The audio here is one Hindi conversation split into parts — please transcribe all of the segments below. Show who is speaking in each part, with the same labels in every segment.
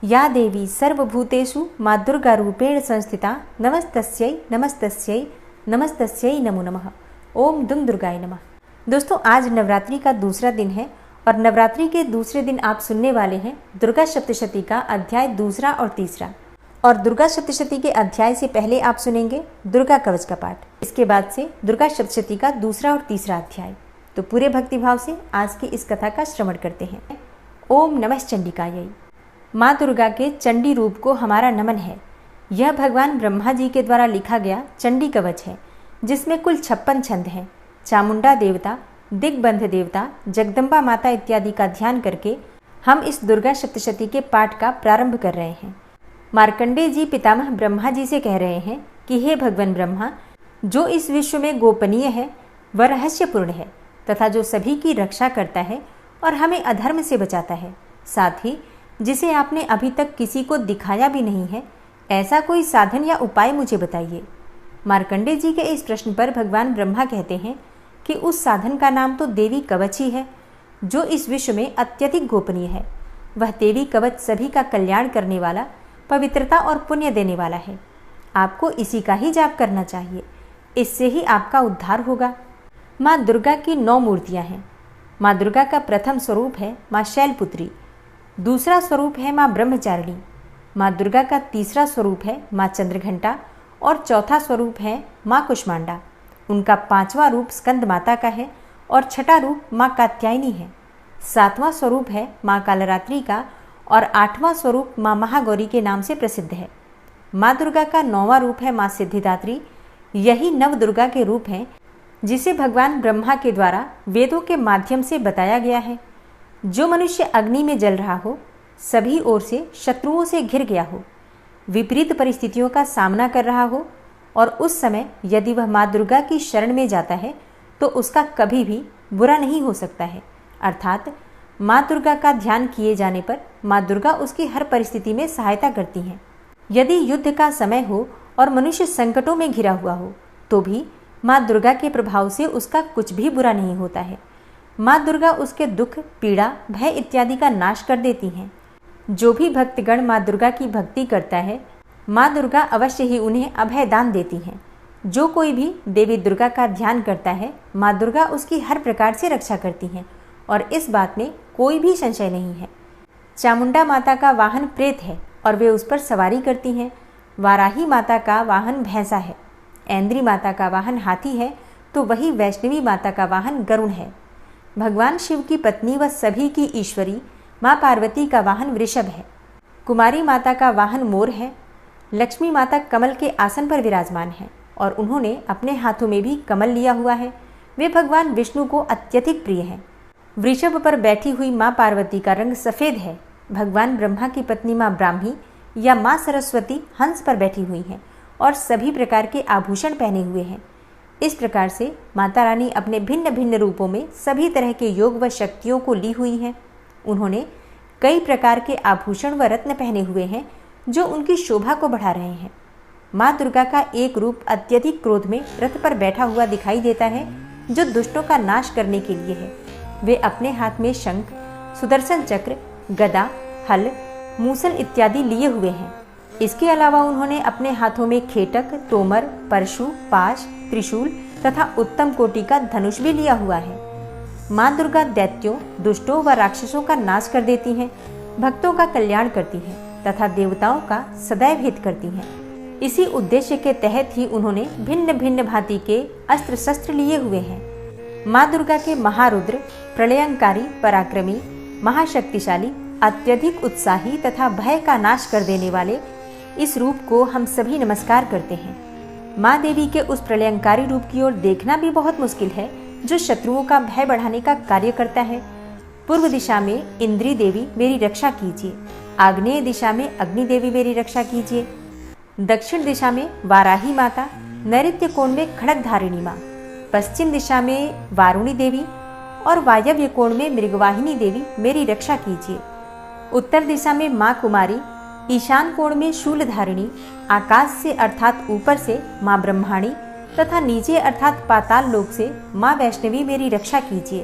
Speaker 1: या देवी सर्वभूतेषु माँ दुर्गा रूपेण संस्थिता नमस्तस्यै नमस्तस्यै नमस्तस्यै नमो नमः। ओम दुम दुर्गाय नमः। दोस्तों, आज नवरात्रि का दूसरा दिन है और नवरात्रि के दूसरे दिन आप सुनने वाले हैं दुर्गा सप्तशती का अध्याय दूसरा और तीसरा। और दुर्गा सप्तशती के अध्याय से पहले आप सुनेंगे दुर्गा कवच का पाठ, इसके बाद से दुर्गा सप्तशती का दूसरा और तीसरा अध्याय। तो पूरे भक्तिभाव से आज की इस कथा का श्रवण करते हैं। ओम नमः चंडिकायै। माँ दुर्गा के चंडी रूप को हमारा नमन है। यह भगवान ब्रह्मा जी के द्वारा लिखा गया चंडी कवच है, जिसमें कुल 56 छंद हैं। चामुंडा देवता, दिग्बंध देवता, जगदम्बा माता इत्यादि का ध्यान करके हम इस दुर्गा सप्तशती के पाठ का प्रारंभ कर रहे हैं। मार्कंडेय जी पितामह ब्रह्मा जी से कह रहे हैं कि हे भगवान ब्रह्मा, जो इस विश्व में गोपनीय है वह रहस्यपूर्ण है तथा जो सभी की रक्षा करता है और हमें अधर्म से बचाता है, साथ ही जिसे आपने अभी तक किसी को दिखाया भी नहीं है, ऐसा कोई साधन या उपाय मुझे बताइए। मार्कंडेय जी के इस प्रश्न पर भगवान ब्रह्मा कहते हैं कि उस साधन का नाम तो देवी कवच ही है, जो इस विश्व में अत्यधिक गोपनीय है। वह देवी कवच सभी का कल्याण करने वाला, पवित्रता और पुण्य देने वाला है। आपको इसी का ही जाप करना चाहिए, इससे ही आपका उद्धार होगा। माँ दुर्गा की 9 मूर्तियाँ हैं। माँ दुर्गा का प्रथम स्वरूप है माँ शैलपुत्री, दूसरा स्वरूप है माँ ब्रह्मचारिणी, माँ दुर्गा का तीसरा स्वरूप है माँ चंद्रघंटा और चौथा स्वरूप है माँ कुष्मांडा। उनका 5वां रूप स्कंद माता का है और छठा रूप माँ कात्यायनी है। 7वां स्वरूप है माँ कालरात्रि का और 8वां स्वरूप माँ महागौरी के नाम से प्रसिद्ध है। माँ दुर्गा का 9वां रूप है माँ सिद्धिदात्री। यही नव दुर्गा के रूप हैं जिसे भगवान ब्रह्मा के द्वारा वेदों के माध्यम से बताया गया है। जो मनुष्य अग्नि में जल रहा हो, सभी ओर से शत्रुओं से घिर गया हो, विपरीत परिस्थितियों का सामना कर रहा हो और उस समय यदि वह माँ दुर्गा की शरण में जाता है तो उसका कभी भी बुरा नहीं हो सकता है। अर्थात माँ दुर्गा का ध्यान किए जाने पर माँ दुर्गा उसकी हर परिस्थिति में सहायता करती हैं। यदि युद्ध का समय हो और मनुष्य संकटों में घिरा हुआ हो तो भी माँ दुर्गा के प्रभाव से उसका कुछ भी बुरा नहीं होता है। माँ दुर्गा उसके दुख, पीड़ा, भय इत्यादि का नाश कर देती हैं। जो भी भक्तगण माँ दुर्गा की भक्ति करता है, माँ दुर्गा अवश्य ही उन्हें अभय दान देती हैं। जो कोई भी देवी दुर्गा का ध्यान करता है, माँ दुर्गा उसकी हर प्रकार से रक्षा करती हैं और इस बात में कोई भी संशय नहीं है। चामुंडा माता का वाहन प्रेत है और वे उस पर सवारी करती हैं। वाराही माता का वाहन भैंसा है। ऐन्द्री माता का वाहन हाथी है तो वही वैष्णवी माता का वाहन गरुण है। भगवान शिव की पत्नी व सभी की ईश्वरी माँ पार्वती का वाहन वृषभ है। कुमारी माता का वाहन मोर है। लक्ष्मी माता कमल के आसन पर विराजमान है और उन्होंने अपने हाथों में भी कमल लिया हुआ है। वे भगवान विष्णु को अत्यधिक प्रिय हैं। वृषभ पर बैठी हुई माँ पार्वती का रंग सफ़ेद है। भगवान ब्रह्मा की पत्नी माँ ब्राह्मी या माँ सरस्वती हंस पर बैठी हुई हैं और सभी प्रकार के आभूषण पहने हुए हैं। इस प्रकार से माता रानी अपने भिन्न भिन्न रूपों में सभी तरह के योग व शक्तियों को ली हुई हैं। उन्होंने कई प्रकार के आभूषण व रत्न पहने हुए हैं जो उनकी शोभा को बढ़ा रहे हैं। माँ दुर्गा का एक रूप अत्यधिक क्रोध में रथ पर बैठा हुआ दिखाई देता है, जो दुष्टों का नाश करने के लिए है। वे अपने हाथ में शंख, सुदर्शन चक्र, गदा, हल, मूसल इत्यादि लिए हुए हैं। इसके अलावा उन्होंने अपने हाथों में खेटक, तोमर, परशु, पाश, त्रिशूल तथा उत्तम कोटि का धनुष भी लिया हुआ है। माँ दुर्गा दैत्यों, दुष्टों व राक्षसों का नाश कर देती हैं, भक्तों का कल्याण करती हैं तथा देवताओं का सदैव हित करती हैं। इसी उद्देश्य के तहत ही उन्होंने भिन्न भिन्न भांति के अस्त्र शस्त्र लिए हुए हैं। माँ दुर्गा के महारुद्र, प्रलयंकारी, पराक्रमी, महाशक्तिशाली, अत्यधिक उत्साही तथा भय का नाश कर देने वाले इस रूप को हम सभी नमस्कार करते हैं। माँ देवी के उस प्रलयंकारी रूप की ओर देखना भी बहुत मुश्किल है, जो शत्रुओं का भय बढ़ाने का कार्य करता है। पूर्व दिशा में इंद्री देवी मेरी रक्षा कीजिए, आग्नेय दिशा में अग्नि देवी मेरी रक्षा कीजिए, दक्षिण दिशा में वाराही माता, नैऋत्य कोण में खड़गधारिणी माँ, पश्चिम दिशा में वारुणी देवी और वायव्य कोण में मृगवाहिनी देवी मेरी रक्षा कीजिए। उत्तर दिशा में माँ कुमारी, ईशान कोण में शूलधारिणी, आकाश से अर्थात ऊपर से माँ ब्रह्माणी तथा नीचे अर्थात पाताल लोक से माँ वैष्णवी मेरी रक्षा कीजिए।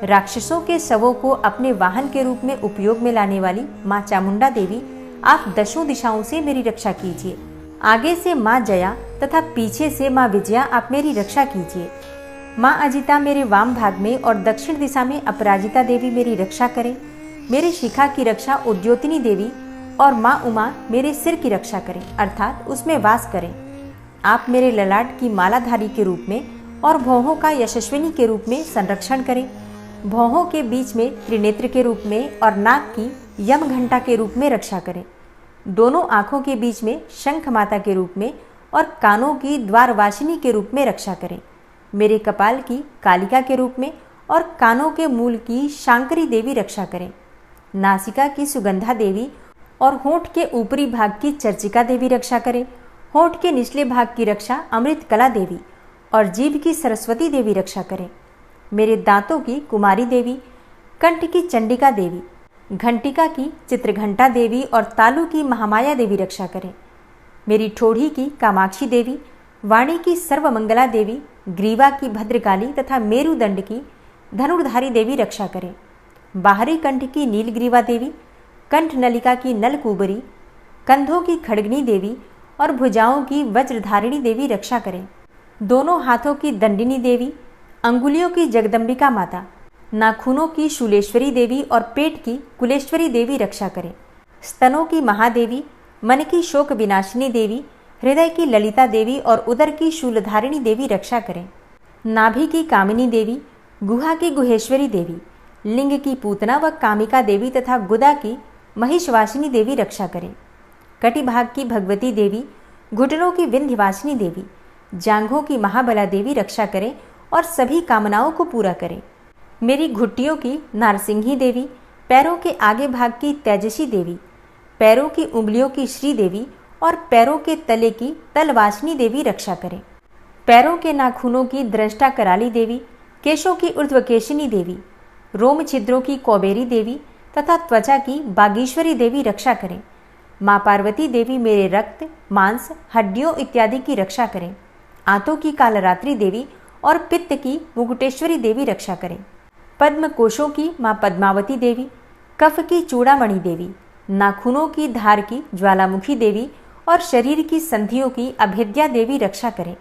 Speaker 1: राक्षसों के शवों को अपने वाहन के रूप में उपयोग में लाने वाली माँ चामुंडा देवी, आप दशों दिशाओं से मेरी रक्षा कीजिए। आगे से माँ जया तथा पीछे से माँ विजया, आप मेरी रक्षा कीजिए। माँ अजिता मेरे वाम भाग में और दक्षिण दिशा में अपराजिता देवी मेरी रक्षा करें। मेरे शिखा की रक्षा उद्योतिनी देवी और माँ उमा मेरे सिर की रक्षा करें, अर्थात उसमें वास करें। आप मेरे ललाट की मालाधारी के रूप में और भौहों का यशस्विनी के रूप में संरक्षण करें। भौहों के बीच में त्रिनेत्र के रूप में और नाक की यम घंटा के रूप में रक्षा करें। दोनों आंखों के बीच में शंख माता के रूप में और कानों की द्वारवासिनी के रूप में रक्षा करें। मेरे कपाल की कालिका के रूप में और कानों के मूल की शांकरी देवी रक्षा करें। नासिका की सुगंधा देवी और होंठ के ऊपरी भाग की चर्चिका देवी रक्षा करें। होंठ के निचले भाग की रक्षा अमृत कला देवी और जीभ की सरस्वती देवी रक्षा करें। मेरे दांतों की कुमारी देवी, कंठ की चंडिका देवी, घंटिका की चित्रघंटा देवी और तालु की महामाया देवी रक्षा करें। मेरी ठोड़ी की कामाक्षी देवी, वाणी की सर्वमंगला देवी, ग्रीवा की भद्रकाली तथा मेरुदंड की धनुर्धारी देवी रक्षा करें। बाहरी कंठ की नीलग्रीवा देवी, कंठ नलिका की नलकुबरी, कंधों की खड़गनी देवी और भुजाओं की वज्रधारिणी देवी रक्षा करें। दोनों हाथों की दंडिनी देवी, अंगुलियों की जगदम्बिका माता, नाखूनों की शूलेश्वरी देवी और पेट की कुलेश्वरी देवी रक्षा करें। स्तनों की महादेवी, मन की शोक विनाशिनी देवी, हृदय की ललिता देवी और उदर की शूलधारिणी देवी रक्षा करें। नाभि की कामिनी देवी, गुहा की गुहेश्वरी देवी, लिंग की पूतना व कामिका देवी तथा गुदा की महिषवासिनी देवी रक्षा करें। कटिभाग की भगवती देवी, घुटनों की विंध्यवासिनी देवी, जांघों की महाबला देवी रक्षा करें और सभी कामनाओं को पूरा करें। मेरी घुट्टियों की नारसिंही देवी, पैरों के आगे भाग की तेजसी देवी, पैरों की उंगलियों की श्री देवी और पैरों के तले की तलवासिनी देवी रक्षा करें। पैरों के नाखूनों की दृष्टा कराली देवी, केशों की ऊर्ध्वकेशिनी देवी, रोम छिद्रों की कौबेरी देवी तथा त्वचा की बागीश्वरी देवी रक्षा करें। माँ पार्वती देवी मेरे रक्त, मांस, हड्डियों इत्यादि की रक्षा करें। आंतों की कालरात्रि देवी और पित्त की मुकुटेश्वरी देवी रक्षा करें। पद्म कोशों की माँ पद्मावती देवी, कफ की चूड़ामणि देवी, नाखूनों की धार की ज्वालामुखी देवी और शरीर की संधियों की अभेद्या देवी रक्षा करें।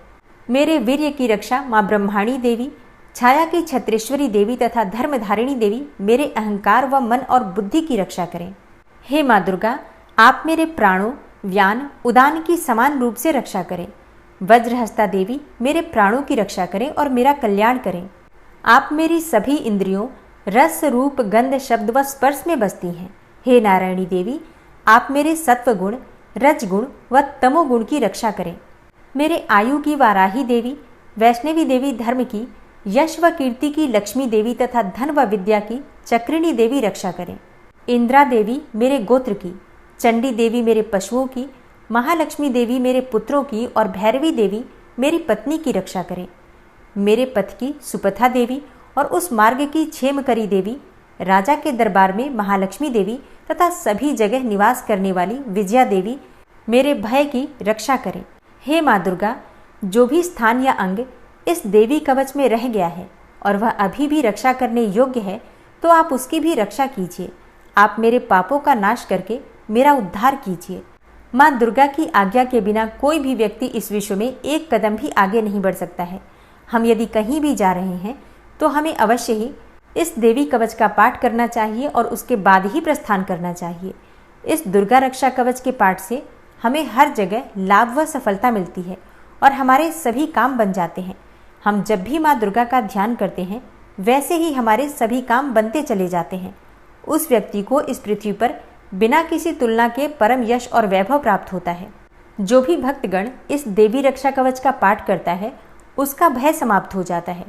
Speaker 1: मेरे वीर्य की रक्षा माँ ब्रह्माणी देवी, छाया की छत्रेश्वरी देवी तथा धर्मधारिणी देवी मेरे अहंकार व मन और बुद्धि की रक्षा करें। हे माँ दुर्गा, आप मेरे प्राणों, व्यान, उदान की समान रूप से रक्षा करें। वज्रहस्ता देवी मेरे प्राणों की रक्षा करें और मेरा कल्याण करें। आप मेरी सभी इंद्रियों, रस, रूप, गंध, शब्द व स्पर्श में बसती हैं। हे नारायणी देवी, आप मेरे सत्वगुण, रजगुण व तमोगुण की रक्षा करें। मेरे आयु की वाराही देवी, वैष्णवी देवी धर्म की, यश व कीर्ति की लक्ष्मी देवी तथा धन व विद्या की चक्रिणी देवी रक्षा करें। इंद्रा देवी मेरे गोत्र की, चंडी देवी मेरे पशुओं की, महालक्ष्मी देवी मेरे पुत्रों की और भैरवी देवी मेरी पत्नी की रक्षा करें। मेरे पथ की सुपथा देवी और उस मार्ग की क्षेमकरी देवी, राजा के दरबार में महालक्ष्मी देवी तथा सभी जगह निवास करने वाली विजया देवी मेरे भय की रक्षा करें। हे माँ दुर्गा, जो भी स्थान या अंग इस देवी कवच में रह गया है और वह अभी भी रक्षा करने योग्य है, तो आप उसकी भी रक्षा कीजिए। आप मेरे पापों का नाश करके मेरा उद्धार कीजिए। माँ दुर्गा की आज्ञा के बिना कोई भी व्यक्ति इस विश्व में एक कदम भी आगे नहीं बढ़ सकता है। हम यदि कहीं भी जा रहे हैं तो हमें अवश्य ही इस देवी कवच का पाठ करना चाहिए और उसके बाद ही प्रस्थान करना चाहिए। इस दुर्गा रक्षा कवच के पाठ से हमें हर जगह लाभ व सफलता मिलती है और हमारे सभी काम बन जाते हैं। हम जब भी माँ दुर्गा का ध्यान करते हैं, वैसे ही हमारे सभी काम बनते चले जाते हैं। उस व्यक्ति को इस पृथ्वी पर बिना किसी तुलना के परम यश और वैभव प्राप्त होता है। जो भी भक्तगण इस देवी रक्षा कवच का पाठ करता है, उसका भय समाप्त हो जाता है,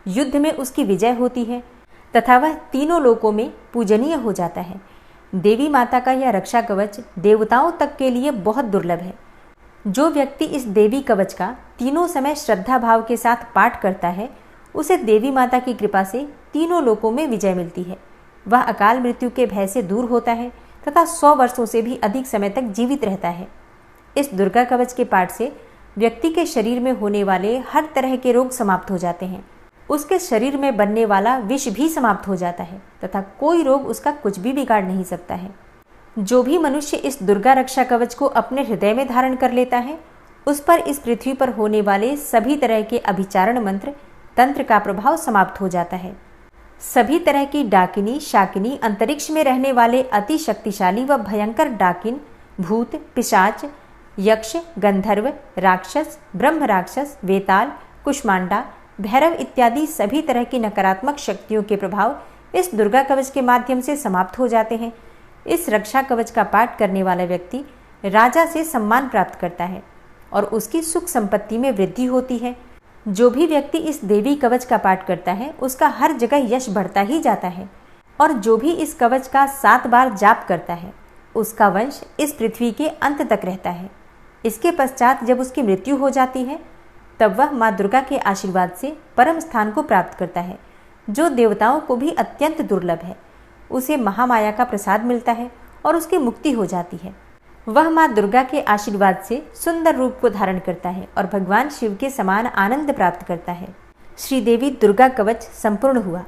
Speaker 1: युद्ध में उसकी विजय होती है तथा वह तीनों लोकों में पूजनीय हो जाता है। देवी माता का यह रक्षा कवच देवताओं तक के लिए बहुत दुर्लभ है। जो व्यक्ति इस देवी कवच का तीनों समय श्रद्धा भाव के साथ पाठ करता है, उसे देवी माता की कृपा से तीनों लोकों में विजय मिलती है। वह अकाल मृत्यु के भय से दूर होता है तथा 100 वर्षों से भी अधिक समय तक जीवित रहता है। इस दुर्गा कवच के पाठ से व्यक्ति के शरीर में होने वाले हर तरह के रोग समाप्त हो जाते हैं। उसके शरीर में बनने वाला विष भी समाप्त हो जाता है तथा कोई रोग उसका कुछ भी बिगाड़ नहीं सकता है। जो भी मनुष्य इस दुर्गा रक्षा कवच को अपने हृदय में धारण कर लेता है, उस पर इस पृथ्वी पर होने वाले सभी तरह के अभिचारण मंत्र तंत्र का प्रभाव समाप्त हो जाता है। सभी तरह की डाकिनी शाकिनी, अंतरिक्ष में रहने वाले अति शक्तिशाली व भयंकर डाकिन, भूत, पिशाच, यक्ष, गंधर्व, राक्षस, ब्रह्म राक्षस, वेताल, कुष्मांडा, भैरव इत्यादि सभी तरह की नकारात्मक शक्तियों के प्रभाव इस दुर्गा कवच के माध्यम से समाप्त हो जाते हैं। इस रक्षा कवच का पाठ करने वाला व्यक्ति राजा से सम्मान प्राप्त करता है और उसकी सुख संपत्ति में वृद्धि होती है। जो भी व्यक्ति इस देवी कवच का पाठ करता है, उसका हर जगह यश बढ़ता ही जाता है। और जो भी इस कवच का 7 बार जाप करता है, उसका वंश इस पृथ्वी के अंत तक रहता है। इसके पश्चात जब उसकी मृत्यु हो जाती है, तब वह माँ दुर्गा के आशीर्वाद से परम स्थान को प्राप्त करता है, जो देवताओं को भी अत्यंत दुर्लभ है। उसे महामाया का प्रसाद मिलता है और उसकी मुक्ति हो जाती है। वह माँ दुर्गा के आशीर्वाद से सुंदर रूप को धारण करता है और भगवान शिव के समान आनंद प्राप्त करता है। श्री देवी दुर्गा कवच संपूर्ण हुआ।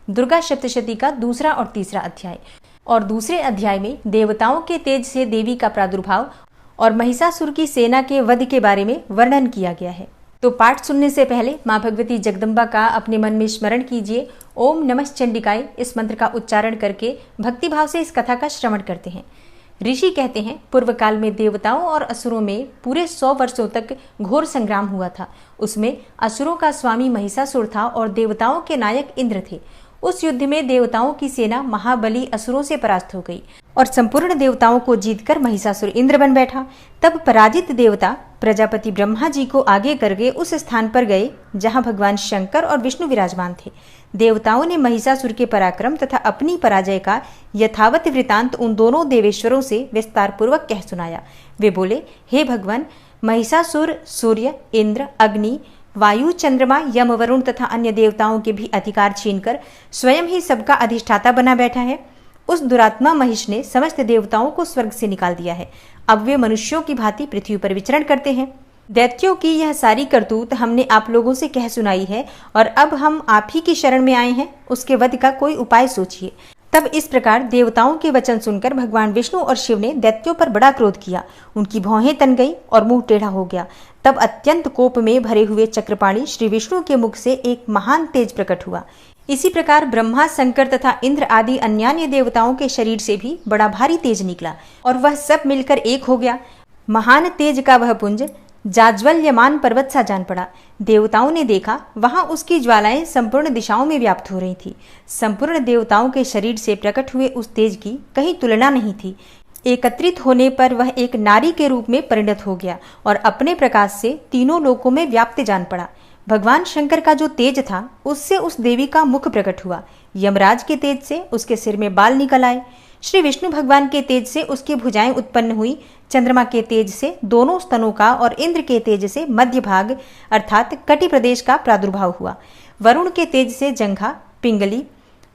Speaker 1: दुर्गा सप्तशती का दूसरा और तीसरा अध्याय। और दूसरे अध्याय में देवताओं के तेज से देवी का प्रादुर्भाव और महिषासुर की सेना के वध के बारे में वर्णन किया गया है। तो पाठ सुनने से पहले माँ भगवती जगदम्बा का अपने मन में स्मरण कीजिए। ओम नमः चंडिकाय इस मंत्र का उच्चारण करके भक्तिभाव से इस कथा का श्रवण करते हैं। ऋषि कहते हैं, पूर्व काल में देवताओं और असुरों में पूरे 100 वर्षों तक घोर संग्राम हुआ था। उसमें असुरों का स्वामी महिषासुर था और देवताओं के नायक इंद्र थे। उस युद्ध में देवताओं की सेना महाबली असुरों से परास्त हो गई और संपूर्ण देवताओं को जीतकर महिषासुर इंद्र बन बैठा। तब पराजित देवता प्रजापति ब्रह्मा जी को आगे करके उस स्थान पर गए जहां भगवान शंकर और विष्णु विराजमान थे। देवताओं ने महिषासुर के पराक्रम तथा अपनी पराजय का यथावत वृतांत उन दोनों देवेश्वरों से विस्तार पूर्वक कह सुनाया। वे बोले, हे भगवान, महिषासुर सूर्य, इंद्र, अग्नि, वायु, चंद्रमा, यम, वरुण तथा अन्य देवताओं के भी अधिकार छीनकर स्वयं ही सबका अधिष्ठाता बना बैठा है। उस दुरात्मा महिष ने समस्त देवताओं को स्वर्ग से निकाल दिया है। अब वे मनुष्यों की भांति पृथ्वी पर विचरण करते हैं। दैत्यों की यह सारी करतूत हमने आप लोगों से कह सुनाई है और अब हम आप ही की शरण में आए हैं। उसके वध का कोई उपाय सोचिए। तब इस प्रकार देवताओं के वचन सुनकर भगवान विष्णु और शिव ने दैत्यों पर बड़ा क्रोध किया। उनकी भौहें तन गई और मुंह टेढ़ा हो गया। तब अत्यंत कोप में भरे हुए चक्रपाणी श्री विष्णु के मुख से एक महान तेज प्रकट हुआ। इसी प्रकार ब्रह्मा, शंकर तथा इंद्र आदि अन्यान्य देवताओं के शरीर से भी बड़ा भारी तेज निकला और वह सब मिलकर एक हो गया। महान तेज का वह पुंज जाज्वल्यमान पर्वत सा जान पड़ा। देवताओं ने देखा, वहां उसकी ज्वालाएं संपूर्ण दिशाओं में व्याप्त हो रही थी। संपूर्ण देवताओं के शरीर से प्रकट हुए उस तेज की कहीं तुलना नहीं थी। एकत्रित होने पर वह एक नारी के रूप में परिणत हो गया और अपने प्रकाश से तीनों लोकों में व्याप्त जान पड़ा। भगवान शंकर का जो तेज था, उससे उस देवी का मुख प्रकट हुआ। यमराज के तेज से उसके सिर में बाल निकल आए। श्री विष्णु भगवान के तेज से उसकी भुजाएं उत्पन्न हुई। चंद्रमा के तेज से दोनों स्तनों का और इंद्र के तेज से मध्य भाग अर्थात कटि प्रदेश का प्रादुर्भाव हुआ। वरुण के तेज से जंघा, पिंगली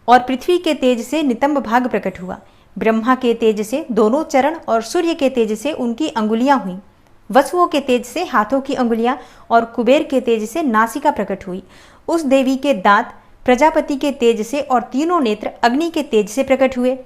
Speaker 1: और पृथ्वी के तेज से नितंब भाग प्रकट हुआ। ब्रह्मा के तेज से दोनों चरण और सूर्य के तेज से उनकी अंगुलियां हुई। वसुओं के तेज से हाथों की अंगुलियां और कुबेर के तेज से नासिका प्रकट हुई। उस देवी के दांत प्रजापति के तेज से और तीनों नेत्र अग्नि के तेज से प्रकट हुए।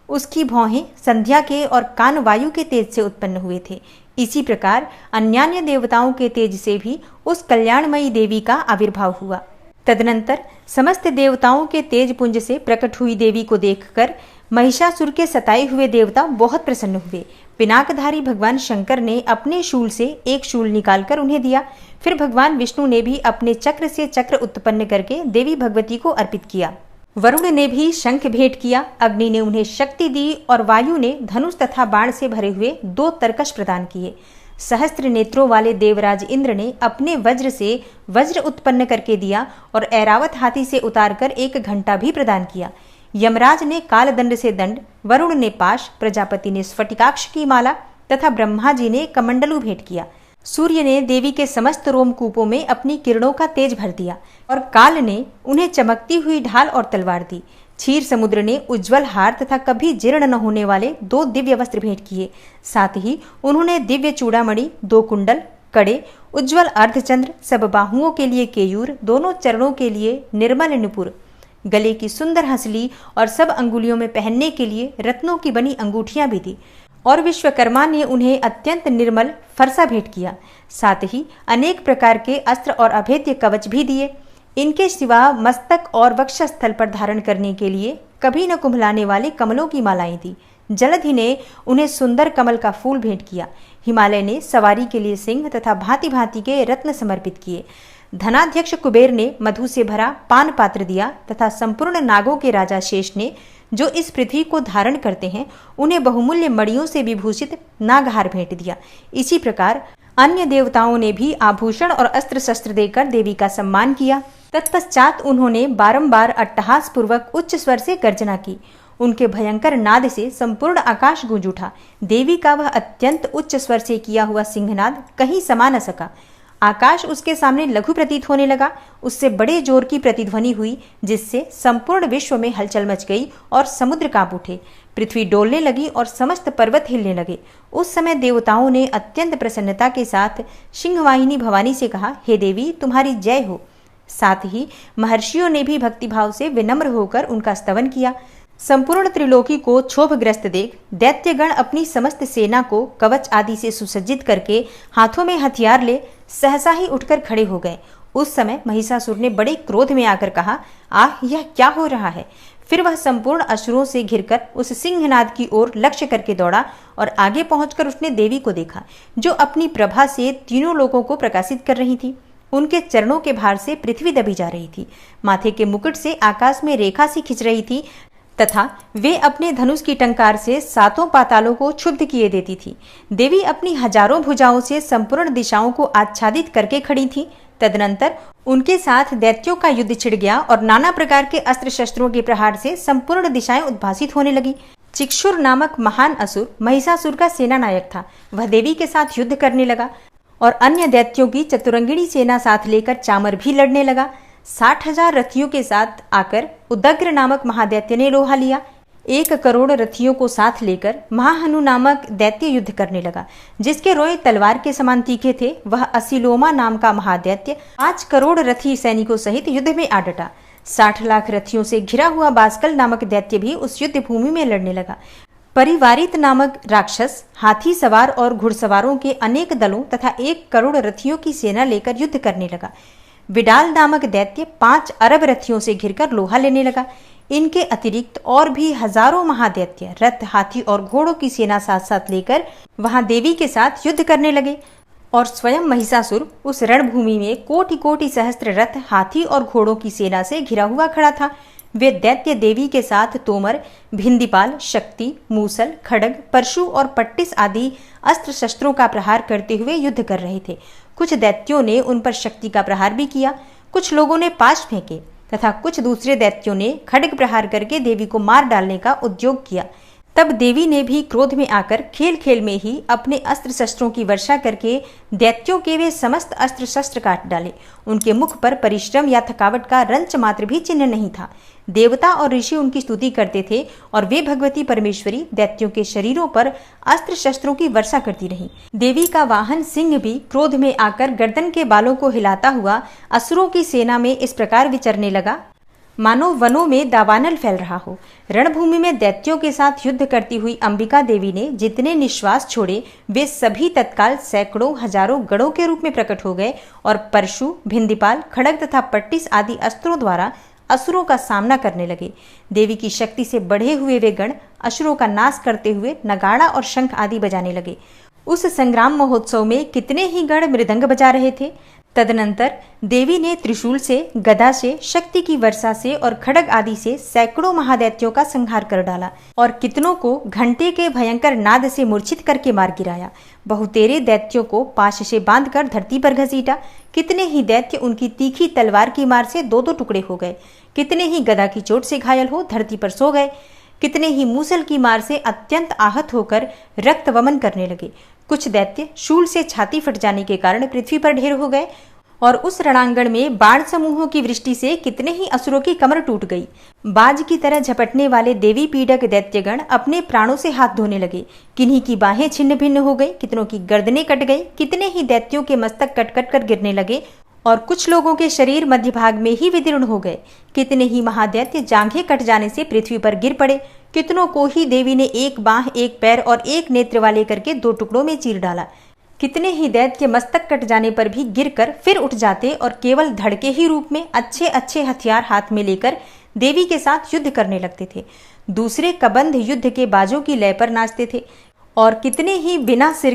Speaker 1: उसकी भौहें संध्या के और कान वायु के तेज से उत्पन्न हुए थे। इसी प्रकार अन्यान्य देवताओं के तेज से भी उस कल्याणमयी देवी का आविर्भाव हुआ। तदनंतर समस्त देवताओं के तेज पुंज से प्रकट हुई देवी को देखकर महिषासुर के सताए हुए देवता बहुत प्रसन्न हुए। पिनाकधारी भगवान शंकर ने अपने शूल से एक शूल निकालकर उन्हें दिया। फिर भगवान विष्णु ने भी अपने चक्र से चक्र उत्पन्न करके देवी भगवती को अर्पित किया। वरुण ने भी शंख भेंट किया। अग्नि ने उन्हें शक्ति दी और वायु ने धनुष तथा बाण से भरे हुए 2 तरकश प्रदान किए। सहस्त्र नेत्रों वाले देवराज इंद्र ने अपने वज्र से वज्र उत्पन्न करके दिया और ऐरावत हाथी से उतारकर एक घंटा भी प्रदान किया। यमराज ने कालदंड से दंड, वरुण ने पाश, प्रजापति ने स्फटिकाक्ष की माला तथा ब्रह्मा जी ने कमंडलू भेंट किया। सूर्य ने देवी के समस्त रोमकूपों में अपनी किरणों का तेज भर दिया और काल ने उन्हें चमकती हुई ढाल और तलवार दी। क्षीर समुद्र ने उज्जवल हार तथा कभी जीर्ण न होने वाले 2 दिव्य वस्त्र भेंट किए। साथ ही उन्होंने दिव्य चूड़ामणि, 2 कुंडल, कड़े, उज्ज्वल अर्धचंद्र, सब बाहुओं के लिए केयूर, दोनों चरणों के लिए निर्मल नुपुर, गले की सुंदर हंसली और सब अंगुलियों में पहनने के लिए रत्नों की बनी अंगूठियां भी दी। और विश्वकर्मा ने उन्हें अत्यंत निर्मल फरसा भेंट किया। साथ ही अनेक प्रकार के अस्त्र और अभेद्य कवच भी दिए। इनके सिवा मस्तक और वक्षस्थल पर धारण करने के लिए कभी न कुम्भलाने वाले कमलों की मालाएं दी। जलधि ने उन्हें सुंदर कमल का फूल भेंट किया। हिमालय ने सवारी के लिए सिंह तथा भांति भांति के रत्न समर्पित किए। धनाध्यक्ष कुबेर ने मधु से भरा पान पात्र दिया तथा संपूर्ण नागों के राजा शेष ने, जो इस पृथ्वी को धारण करते हैं, उन्हें बहुमूल्य मणियों से विभूषित नागहार भेंट दिया। इसी प्रकार अन्य देवताओं ने भी आभूषण और अस्त्र शस्त्र देकर देवी का सम्मान किया। तत्पश्चात उन्होंने बारंबार अट्टहास पूर्वक उच्च स्वर से गर्जना की। उनके भयंकर नाद से संपूर्ण आकाश गूंज उठा। देवी का वह अत्यंत उच्च स्वर से किया हुआ सिंहनाद कहीं समा न सका। आकाश उसके सामने लघु प्रतीत होने लगा। उससे बड़े जोर की प्रतिध्वनि हुई, जिससे संपूर्ण विश्व में हलचल मच गई और समुद्र कांप उठे। पृथ्वी डोलने लगी और समस्त पर्वत हिलने लगे। उस समय देवताओं ने अत्यंत प्रसन्नता के साथ सिंहवाहिनी भवानी से कहा, हे देवी, तुम्हारी जय हो। साथ ही महर्षियों ने भी भक्तिभाव से विनम्र होकर उनका स्तवन किया। संपूर्ण त्रिलोकी को क्षोभग्रस्त देख दैत्यगण अपनी समस्त सेना को कवच आदि से सुसज्जित करके हाथों में हथियार ले सहसा ही उठकर खड़े हो गए। उस समय महिषासुर ने बड़े क्रोध में आकर कहा, आह, यह क्या हो रहा है। फिर वह संपूर्ण असुरों से घिरकर उस सिंहनाद की ओर लक्ष्य करके दौड़ा और आगे पहुंचकर उसने देवी को देखा, जो अपनी प्रभा से तीनों लोगों को प्रकाशित कर रही थी। उनके चरणों के भार से पृथ्वी दबी जा रही थी। माथे के मुकुट से आकाश में रेखा सी खिंच रही थी तथा वे अपने धनुष की टंकार से सातों पातालों को क्षुब्ध किए देती थी। देवी अपनी हजारों भुजाओं से संपूर्ण दिशाओं को आच्छादित करके खड़ी थी। तदनंतर उनके साथ दैत्यों का युद्ध छिड़ गया और नाना प्रकार के अस्त्र शस्त्रों के प्रहार से संपूर्ण दिशाएं उद्भासित होने लगी। चिक्षुर नामक महान असुर महिषासुर का सेना नायक था। वह देवी के साथ युद्ध करने लगा और अन्य दैत्यों की चतुरंगिणी सेना साथ लेकर चामर भी लड़ने लगा। 60,000 रथियों के साथ आकर उदग्र नामक महादैत्य ने लोहा लिया। 1 करोड़ रथियों को साथ लेकर महाहनु नामक दैत्य युद्ध करने लगा, जिसके रोए तलवार के समान तीखे थे। वह असिलोमा नाम का महादैत्य 5 करोड़ रथी सैनिकों सहित युद्ध में आ डटा। 60 लाख रथियों से घिरा हुआ बास्कल नामक दैत्य भी उस युद्ध भूमि में लड़ने लगा। परिवारित नामक राक्षस हाथी सवार और घुड़सवारों के अनेक दलों तथा 1 करोड़ रथियों की सेना लेकर युद्ध करने लगा। विडाल नामक दैत्य 5 अरब रथियों से घिरकर लोहा लेने लगा। इनके अतिरिक्त और भी हजारों महादैत्य रथ, हाथी और घोड़ों की सेना साथ साथ लेकर वहां देवी के साथ युद्ध करने लगे। और स्वयं महिषासुर उस रणभूमि में कोटि कोटि सहस्त्र रथ, हाथी और घोड़ों की सेना से घिरा हुआ खड़ा था। वे दैत्य देवी के साथ तोमर, भिंदीपाल, शक्ति, मूसल, खड्ग, परशु और पट्टिस आदि अस्त्र शस्त्रों का प्रहार करते हुए युद्ध कर रहे थे। कुछ दैत्यों ने उन पर शक्ति का प्रहार भी किया। कुछ लोगों ने पाश फेंके तथा कुछ दूसरे दैत्यों ने खड्ग प्रहार करके देवी को मार डालने का उद्योग किया। तब देवी ने भी क्रोध में आकर खेल खेल में ही अपने अस्त्र शस्त्रों की वर्षा करके दैत्यों के वे समस्त अस्त्र शस्त्र काट डाले। उनके मुख पर परिश्रम या थकावट का रंच मात्र भी चिन्ह नहीं था। देवता और ऋषि उनकी स्तुति करते थे और वे भगवती परमेश्वरी दैत्यों के शरीरों पर अस्त्र शस्त्रों की वर्षा करती रहीं। देवी का वाहन सिंह भी क्रोध में आकर गर्दन के बालों को हिलाता हुआ असुरों की सेना में इस प्रकार विचरने लगा, मानो वनों में दावानल फैल रहा हो। रणभूमि में दैत्यों के साथ युद्ध करती हुई अंबिका देवी ने जितने निश्वास छोड़े, वे सभी तत्काल सैकड़ों हजारों गणों के रूप में प्रकट हो गए और परशु, भिंदीपाल, खड्ग तथा पट्टिस आदि अस्त्रों द्वारा असुरों का सामना करने लगे। देवी की शक्ति से बढ़े हुए वे गण असुरों का नाश करते हुए नगाड़ा और शंख आदि बजाने लगे। उस संग्राम महोत्सव में कितने ही गण मृदंग बजा रहे थे। तदनंतर देवी ने त्रिशूल से, गदा से, शक्ति की वर्षा से और खड्ग आदि से सैकड़ों महादैत्यों का संहार कर डाला और कितनों को घंटे के भयंकर नाद से मूर्छित करके मार गिराया। बहुतेरे दैत्यों को पाश से बांधकर धरती पर घसीटा। कितने ही दैत्य उनकी तीखी तलवार की मार से 2-2 टुकड़े हो गए। कितने ही गदा की चोट से घायल हो धरती पर सो गए। कितने ही मूसल की मार से अत्यंत आहत होकर रक्त वमन करने लगे। कुछ दैत्य शूल से छाती फट जाने के कारण पृथ्वी पर ढेर हो गए और उस रणांगण में बाण समूहों की वृष्टि से कितने ही असुरों की कमर टूट गई। बाज की तरह झपटने वाले देवी पीड़क दैत्यगण अपने प्राणों से हाथ धोने लगे। किन्हीं की बाहें छिन्न भिन्न हो गई, कितनों की गर्दनें कट गई, कितने ही दैत्यों के मस्तक कट कट कर गिरने लगे और कुछ लोगों के शरीर मध्य भाग में ही विदीर्ण हो गए। कितने ही महादैत्य जांघें कट जाने से पृथ्वी पर गिर पड़े। कितनों को ही देवी ने एक बाह, एक पैर और एक नेत्र वाले करके 2 टुकड़ों में चीर डाला। कितने ही दैत्य मस्तक कट जाने पर भी गिरकर फिर उठ जाते और केवल धड़ के ही रूप में अच्छे अच्छे हथियार हाथ में लेकर देवी के साथ युद्ध करने लगते थे। दूसरे कबंध युद्ध के बाजों की लय पर नाचते थे और कितने ही बिना सिर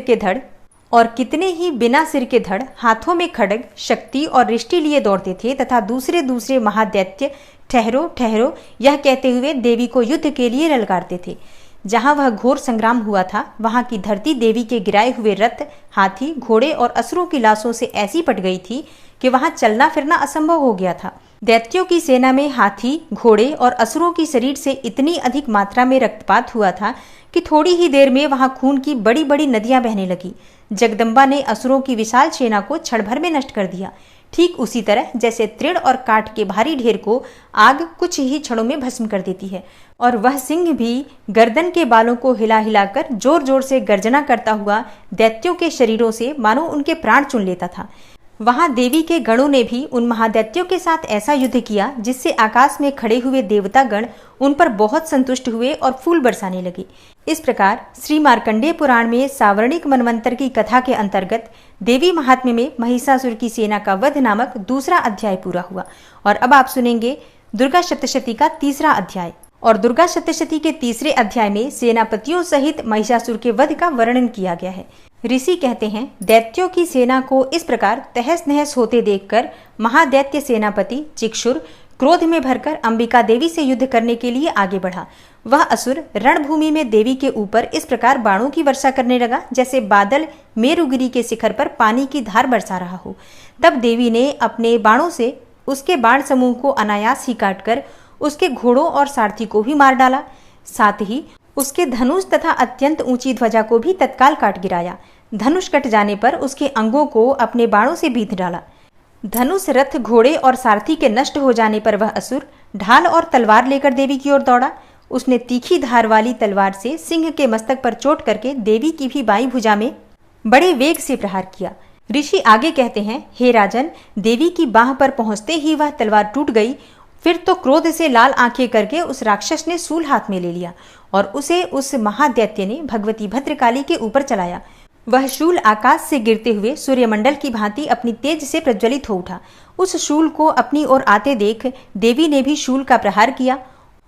Speaker 1: के धड़ हाथों में खड्ग, शक्ति और रिष्टि लिए दौड़ते थे तथा दूसरे दूसरे महादैत्य ठहरो ठहरो यह कहते हुए देवी को युद्ध के लिए ललकारते थे। जहां वह घोर संग्राम हुआ था वहां की धरती देवी के गिराए हुए रथ, हाथी, घोड़े और असुरों की लाशों से ऐसी पट गई थी कि वहां चलना फिरना असंभव हो गया था। दैत्यों की सेना में हाथी, घोड़े और असुरों की शरीर से इतनी अधिक मात्रा में रक्तपात हुआ था कि थोड़ी ही देर में वहां खून की बड़ी बड़ी नदियां बहने लगी। जगदम्बा ने असुरों की विशाल सेना को क्षण भर में नष्ट कर दिया, ठीक उसी तरह जैसे तृण और काठ के भारी ढेर को आग कुछ ही क्षणों में भस्म कर देती है। और वह सिंह भी गर्दन के बालों को हिला हिलाकर जोर जोर से गर्जना करता हुआ दैत्यों के शरीरों से मानो उनके प्राण चुन लेता था। वहां देवी के गणों ने भी उन महादैत्यों के साथ ऐसा युद्ध किया जिससे आकाश में खड़े हुए देवता गण उन पर बहुत संतुष्ट हुए और फूल बरसाने लगे। इस प्रकार श्री मार्कंडेय पुराण में सावर्णिक मनवंतर की कथा के अंतर्गत देवी महात्म्य में महिषासुर की सेना का वध नामक दूसरा अध्याय पूरा हुआ। और अब आप सुनेंगे दुर्गा सप्तशती का तीसरा अध्याय। और दुर्गा सप्तशती के तीसरे अध्याय में सेनापतियों सहित महिषासुर के वध का वर्णन किया गया है। ऋषि कहते हैं, दैत्यों की सेना को इस प्रकार तहस नहस होते देखकर महादैत्य सेनापति चिक्षुर क्रोध में भरकर अंबिका देवी से युद्ध करने के लिए आगे बढ़ा। वह असुर रणभूमि में देवी के ऊपर इस प्रकार बाणों की वर्षा करने लगा जैसे बादल मेरुगिरी के शिखर पर पानी की धार बरसा रहा हो। तब देवी ने अपने बाणों से उसके बाण समूह को अनायास ही काटकर उसके घोड़ों और सारथी को भी मार डाला। साथ ही उसके धनुष तथा अत्यंत ऊंची ध्वजा को भी तत्काल काट गिराया। धनुष कट जाने पर उसके अंगों को अपने बाणों से बींध डाला। धनुष, रथ, घोड़े और सारथी के नष्ट हो जाने पर वह असुर ढाल और तलवार लेकर देवी की ओर दौड़ा। उसने तीखी धार वाली तलवार से सिंह के मस्तक पर चोट करके देवी की भी बाईं भुजा में बड़े वेग से प्रहार किया। ऋषि आगे कहते हैं, हे राजन, देवी की बाह पर पहुंचते ही वह तलवार टूट गई। फिर तो क्रोध से लाल आंखें करके उस राक्षस ने सूल हाथ में ले लिया और उसे उस महादैत्य ने भगवती भद्रकाली के ऊपर चलाया। वह शूल आकाश से गिरते हुए सूर्यमंडल की भांति अपनी तेज से प्रज्वलित हो उठा। उस शूल को अपनी ओर आते देख देवी ने भी शूल का प्रहार किया।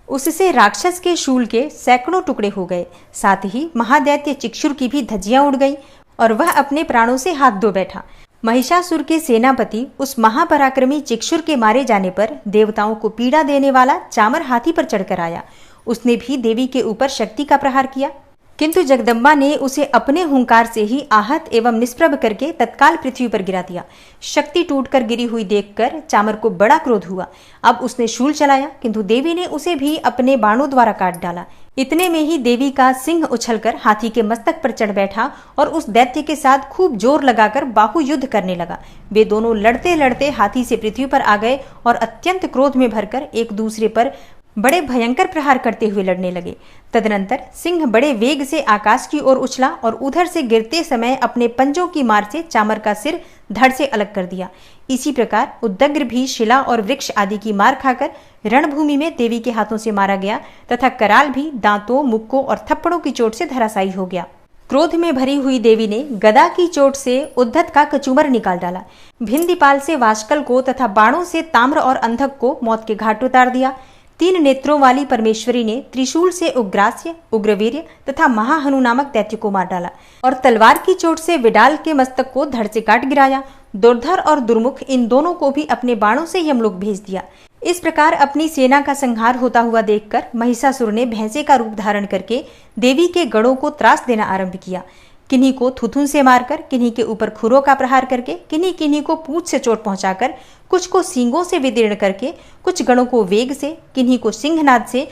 Speaker 1: उससे राक्षस के शूल के सैकड़ों टुकड़े हो गए। साथ ही महादैत्य चिक्षुर की भी धज्जियां उड़ गई और वह अपने प्राणों से हाथ धो बैठा। महिषासुर के सेनापति उस महापराक्रमी चिक्षुर के मारे जाने पर देवताओं को पीड़ा देने वाला चामर हाथी पर चढ़कर आया। उसने भी देवी के ऊपर शक्ति का प्रहार किया, किंतु जगदम्बा ने उसे अपने हुंकार से ही आहत एवं निष्प्रभ करके तत्काल पृथ्वी पर गिरा दिया। शक्ति टूटकर गिरी हुई देखकर चामर को बड़ा क्रोध हुआ। अब उसने शूल चलाया, किंतु देवी ने उसे भी अपने बाणों द्वारा काट डाला। इतने में ही देवी का सिंह उछलकर हाथी के मस्तक पर चढ़ बैठा और उस दैत्य के साथ खूब जोर लगाकर बाहु युद्ध करने लगा। वे दोनों लड़ते लड़ते हाथी से पृथ्वी पर आ गए और अत्यंत क्रोध में भरकर एक दूसरे पर बड़े भयंकर प्रहार करते हुए लड़ने लगे। तदनंतर सिंह बड़े वेग से आकाश की ओर उछला और उधर से गिरते समय अपने पंजों की मार से चामर का सिर धड़ से अलग कर दिया। इसी प्रकार उद्दग्र भी शिला और वृक्ष आदि की मार खाकर रणभूमि में देवी के हाथों से मारा गया तथा कराल भी दांतों, मुक्कों और थप्पड़ों की चोट से धराशायी हो गया। क्रोध में भरी हुई देवी ने गदा की चोट से उद्धत का कचूमर निकाल डाला। भिंदीपाल से वाष्कल को तथा बाणों से ताम्र और अंधक को मौत के घाट उतार दिया। 3 नेत्रों वाली परमेश्वरी ने त्रिशूल से उग्रास्य, उग्रवीर्य तथा महाहनु नामक दैत्य को मार डाला और तलवार की चोट से विडाल के मस्तक को धड़ से काट गिराया। दुर्धर और दुर्मुख इन दोनों को भी अपने बाणों से यमलोक भेज दिया। इस प्रकार अपनी सेना का संहार होता हुआ देखकर महिषासुर ने भैंसे का रूप धारण करके देवी के गणों को त्रास देना आरंभ किया। किन्हीं को थुथुन से मारकर, किन्हीं के ऊपर खुरों का प्रहार करके, किन्हीं किन्हीं को पूंछ से चोट पहुंचाकर, कुछ को सींगों से विदीर्ण करके, कुछ गणों को वेग से, किन्हीं को सिंहनाद से,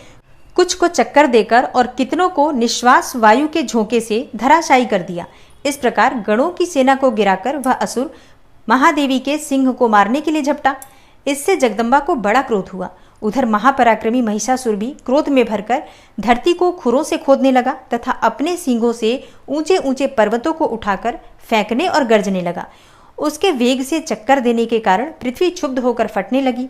Speaker 1: कुछ को चक्कर देकर और कितनों को निश्वास वायु के झोंके से धराशायी कर दिया। इस प्रकार गणों की सेना को गिराकर वह असुर महादेवी के सिंह को मारने के लिए झपटा। इससे जगदम्बा को बड़ा क्रोध हुआ। उधर महापराक्रमी महिषासुर भी क्रोध में भरकर धरती को खुरों से खोदने लगा तथा अपने सींगों से ऊंचे ऊंचे पर्वतों को उठाकर फेंकने और गरजने लगा। उसके वेग से चक्कर देने के कारण पृथ्वी क्षुब्ध होकर फटने लगी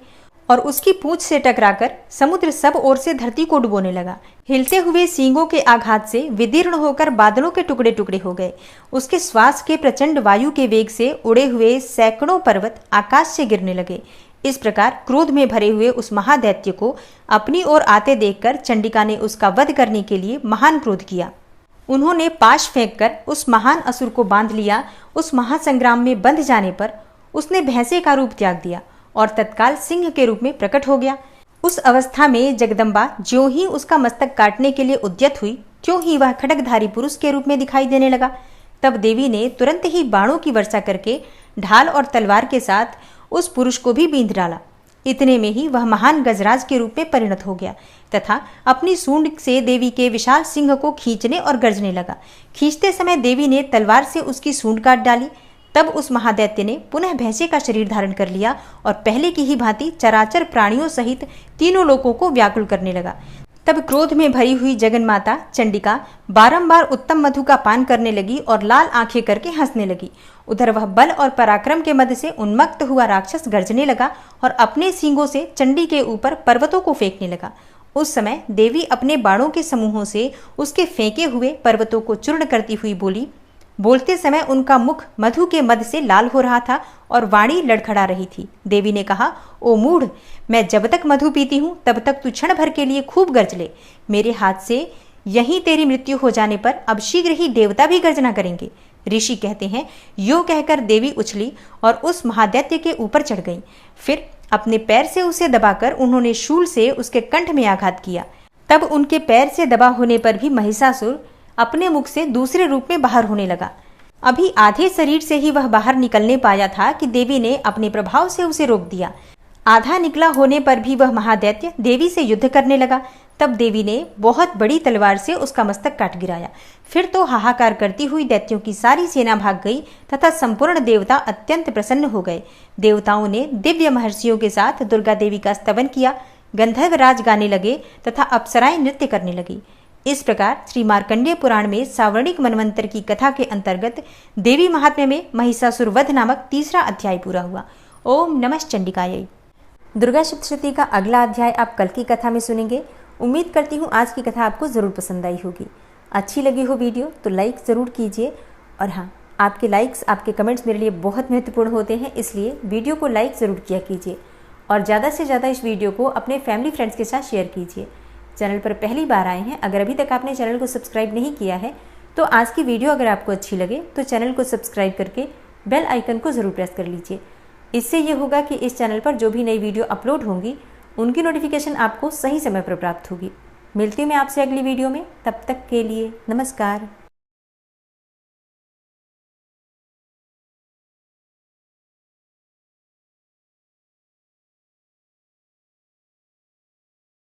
Speaker 1: और उसकी पूंछ से टकराकर समुद्र सब ओर से धरती को डुबोने लगा। हिलते हुए सींगों के आघात से विदीर्ण होकर बादलों के टुकड़े टुकड़े हो गए। उसके श्वास के प्रचंड वायु के वेग से उड़े हुए सैकड़ों पर्वत आकाश से गिरने लगे। इस प्रकार क्रोध में भरे हुए उस महादैत्य को अपनी ओर आते देखकर चंडिका ने उसका वध करने के लिए महान क्रोध किया। उन्होंने पाश फेंककर उस महान असुर को बांध लिया। उस महासंग्राम में बंध जाने पर उसने भैंसे का रूप त्याग दिया और तत्काल सिंह के रूप में प्रकट हो गया। उस अवस्था में जगदम्बा ज्यों ही उसका मस्तक काटने के लिए उद्यत हुई, त्यों ही वह खड्गधारी पुरुष के रूप में दिखाई देने लगा। तब देवी ने तुरंत ही बाणों की वर्षा करके ढाल और तलवार के साथ उस पुरुष को भी बींध डाला। इतने में ही वह महान गजराज के रूप में परिणत हो गया तथा अपनी सूंड से देवी के विशाल सिंह को खींचने और गरजने लगा। खींचते समय देवी ने तलवार से उसकी सूंड काट डाली। तब उस महादैत्य ने पुनः भैंसे का शरीर धारण कर लिया और पहले की ही भांति चराचर प्राणियों सहित तीनों लोकों को व्याकुल करने लगा। तब क्रोध में भरी हुई जगन्माता चंडिका बारंबार उत्तम मधु का पान करने लगी और लाल आंखें करके हंसने लगी। उधर वह बल और पराक्रम के मद से उन्मत्त हुआ राक्षस गर्जने लगा और अपने सींगों से चंडी के ऊपर पर्वतों को फेंकने लगा। उस समय देवी अपने बाणों के समूहों से उसके फेंके हुए पर्वतों को चूर्ण करती हुई बोली। बोलते समय उनका मुख मधु के मद से लाल हो रहा था और वाणी लड़खड़ा रही थी। देवी ने कहा, ओ मूढ़, मैं जब तक मधु पीती हूँ तब तक तू क्षण भर के लिए खूब गर्ज ले। मेरे हाथ से यहीं तेरी मृत्यु हो जाने पर अब शीघ्र ही देवता भी गर्जना करेंगे। ऋषि कहते हैं, यो कहकर देवी उछली और उस महादैत्य के ऊपर चढ़ गई। फिर अपने पैर से उसे दबाकर उन्होंने शूल से उसके कंठ में आघात किया। तब उनके पैर से दबा होने पर भी महिषासुर अपने मुख से दूसरे रूप में बाहर होने लगा। अभी आधे शरीर से ही वह बाहर निकलने पाया था कि देवी ने अपने प्रभाव से उसे रोक दिया। आधा निकला होने पर भी वह महादैत्य देवी से युद्ध करने लगा। तब देवी ने बहुत बड़ी तलवार से उसका मस्तक काट गिराया। फिर तो हाहाकार करती हुई दैत्यों की सारी सेना भाग गई तथा संपूर्ण देवता अत्यंत प्रसन्न हो गए। देवताओं ने दिव्य महर्षियों के साथ दुर्गा देवी का स्तवन किया। गंधर्व राज गाने लगे तथा अप्सराएं नृत्य करने लगी। इस प्रकार श्री मार्कंडेय पुराण में सावर्णिक मनवंतर की कथा के अंतर्गत देवी महात्म्य में महिषासुर वध नामक तीसरा अध्याय पूरा हुआ। ओम नमः चंडिकायै। दुर्गा सप्तशती का अगला अध्याय आप कल की कथा में सुनेंगे। उम्मीद करती हूँ आज की कथा आपको ज़रूर पसंद आई होगी। अच्छी लगी हो वीडियो तो लाइक ज़रूर कीजिए। और हाँ, आपके लाइक्स, आपके कमेंट्स मेरे लिए बहुत महत्वपूर्ण होते हैं, इसलिए वीडियो को लाइक ज़रूर किया कीजिए और ज़्यादा से ज़्यादा इस वीडियो को अपने फैमिली फ्रेंड्स के साथ शेयर कीजिए। चैनल पर पहली बार आए हैं, अगर अभी तक आपने चैनल को सब्सक्राइब नहीं किया है तो आज की वीडियो अगर आपको अच्छी लगे तो चैनल को सब्सक्राइब करके बेल आइकन को ज़रूर प्रेस कर लीजिए। इससे ये होगा कि इस चैनल पर जो भी नई वीडियो अपलोड होंगी उनकी नोटिफिकेशन आपको सही समय पर प्राप्त होगी। मिलती हूँ मैं आपसे अगली वीडियो में, तब तक के लिए नमस्कार।